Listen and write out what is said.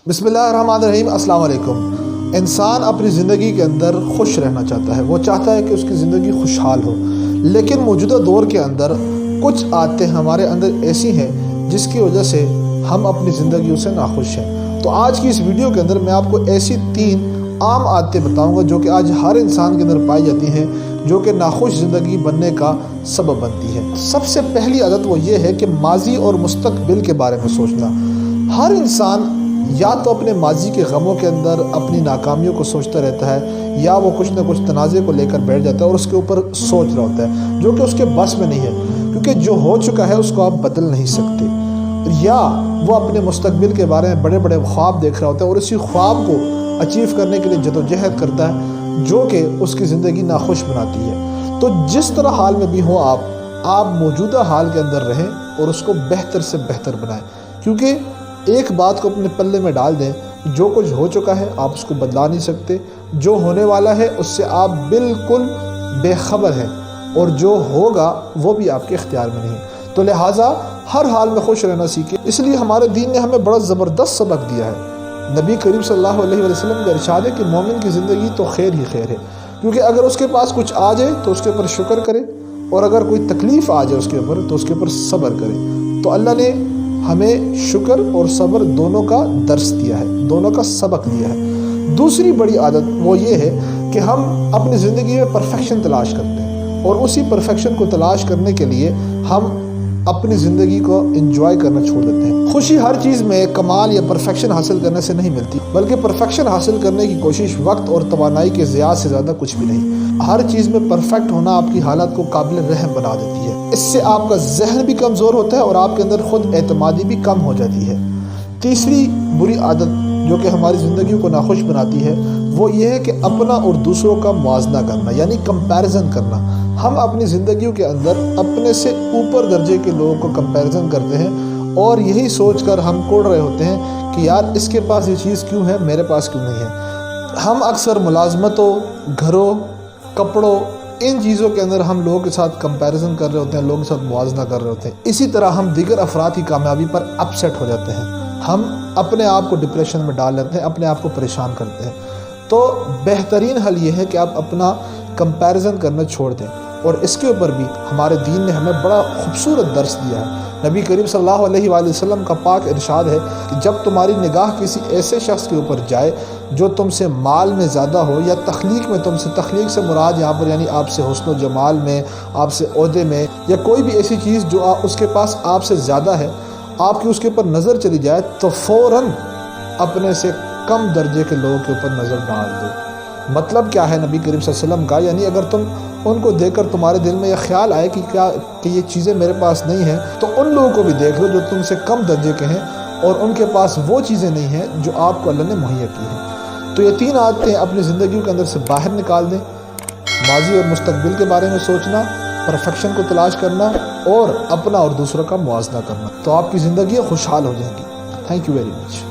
बिस्मिल्लाहिर्रहमानिर्रहीम। अस्सलाम वालेकुम। इंसान अपनी ज़िंदगी के अंदर खुश रहना चाहता है, वो चाहता है कि उसकी ज़िंदगी खुशहाल हो, लेकिन मौजूदा दौर के अंदर कुछ आदतें हमारे अंदर ऐसी हैं जिसकी वजह से हम अपनी ज़िंदगियों से नाखुश हैं। तो आज की इस वीडियो के अंदर मैं आपको ऐसी 3 आम आदतें बताऊंगा जो कि आज हर इंसान के अंदर पाई जाती हैं, जो कि नाखुश ज़िंदगी बनने का सबब बनती है। सबसे पहली आदत वो ये है कि माजी और मुस्तकबिल के बारे में सोचना। हर इंसान या तो अपने माजी के गमों के अंदर अपनी नाकामियों को सोचता रहता है, या वो कुछ ना कुछ तनाज़े को लेकर बैठ जाता है और उसके ऊपर सोच रहा होता है जो कि उसके बस में नहीं है, क्योंकि जो हो चुका है उसको आप बदल नहीं सकते। या वो अपने मुस्तकबिल के बारे में बड़े बड़े ख्वाब देख रहा होता है और इसी ख्वाब को अचीव करने के लिए जदोजहद करता है, जो कि उसकी ज़िंदगी नाखुश बनाती है। तो जिस तरह हाल में भी हो आप मौजूदा हाल के अंदर रहें और उसको बेहतर से बेहतर बनाएं, क्योंकि एक बात को अपने पल्ले में डाल दें, जो कुछ हो चुका है आप उसको बदला नहीं सकते, जो होने वाला है उससे आप बिल्कुल बेखबर हैं, और जो होगा वो भी आपके इख्तियार में नहीं है। तो लिहाजा हर हाल में खुश रहना सीखें। इसलिए हमारे दीन ने हमें बड़ा ज़बरदस्त सबक दिया है। नबी करीम सल्लल्लाहु अलैहि वसल्लम का इरशाद है कि मोमिन की ज़िंदगी तो खैर ही खैर है, क्योंकि अगर उसके पास कुछ आ जाए तो उसके ऊपर शुक्र करे, और अगर कोई तकलीफ़ आ जाए उसके ऊपर तो उसके ऊपर सब्र करे। तो अल्लाह ने हमें शुक्र और सब्र दोनों का दर्स दिया है, दोनों का सबक दिया है। दूसरी बड़ी आदत वो ये है कि हम अपनी ज़िंदगी में परफेक्शन तलाश करते हैं, और उसी परफेक्शन को तलाश करने के लिए हम अपनी ज़िंदगी को एंजॉय करना छोड़ देते हैं। खुशी हर चीज़ में कमाल या परफेक्शन हासिल करने से नहीं मिलती, बल्कि परफेक्शन हासिल करने की कोशिश वक्त और तवानाई के ज़ियाद से ज़्यादा कुछ भी नहीं। हर चीज़ में परफेक्ट होना आपकी हालत को काबिल रहम बना देती है। इससे आपका जहन भी कमज़ोर होता है और आपके अंदर खुद एतमादी भी कम हो जाती है। तीसरी बुरी आदत जो कि हमारी ज़िंदगी को नाखुश बनाती है वो ये है कि अपना और दूसरों का मुआवजा करना, यानी कंपैरिजन करना। हम अपनी ज़िंदगियों के अंदर अपने से ऊपर दर्जे के लोगों को कंपैरिजन करते हैं, और यही सोच कर हम कोड़ रहे होते हैं कि यार इसके पास ये चीज़ क्यों है, मेरे पास क्यों नहीं है। हम अक्सर मुलाजमतों, घरों, कपड़ों, इन चीज़ों के अंदर हम लोगों के साथ कंपैरिजन कर रहे होते हैं, लोगों के साथ मुआवजा कर रहे होते हैं। इसी तरह हम दीगर अफराद की कामयाबी पर अपसेट हो जाते हैं, हम अपने आप को डिप्रेशन में डाल लेते हैं, अपने आप को परेशान करते हैं। तो बेहतरीन हल ये है कि आप अपना कंपैरिजन करना छोड़ दें, और इसके ऊपर भी हमारे दीन ने हमें बड़ा खूबसूरत दर्स दिया है। नबी करीम सल्लल्लाहु अलैहि वसल्लम का पाक इरशाद है कि जब तुम्हारी निगाह किसी ऐसे शख्स के ऊपर जाए जो तुमसे माल में ज़्यादा हो, या तख्लीक में तुमसे, तख्लीक से मुराद यहाँ पर यानी आपसे हुस्न व जमाल में, आपसे ओहदे में, या कोई भी ऐसी चीज़ जो उसके पास आपसे ज़्यादा है, आपकी उसके ऊपर नज़र चली जाए, तो फ़ौरन अपने से कम दर्जे के लोगों के ऊपर नज़र डाल दो। मतलब क्या है नबी करीम सल्लल्लाहु अलैहि वसल्लम का, यानी अगर तुम उनको देखकर तुम्हारे दिल में यह ख्याल आए कि ये चीज़ें मेरे पास नहीं हैं, तो उन लोगों को भी देख लो जो तुमसे कम दर्जे के हैं और उनके पास वो चीज़ें नहीं हैं जो आपको अल्लाह ने मुहैया की हैं। तो ये 3 आदतें अपनी ज़िंदगी के अंदर से बाहर निकाल दें। माजी और मुस्तकबिल के बारे में सोचना, परफेक्शन को तलाश करना, और अपना और दूसरों का मुआवजा करना, तो आपकी ज़िंदगी खुशहाल हो जाएगी। Thank you very much.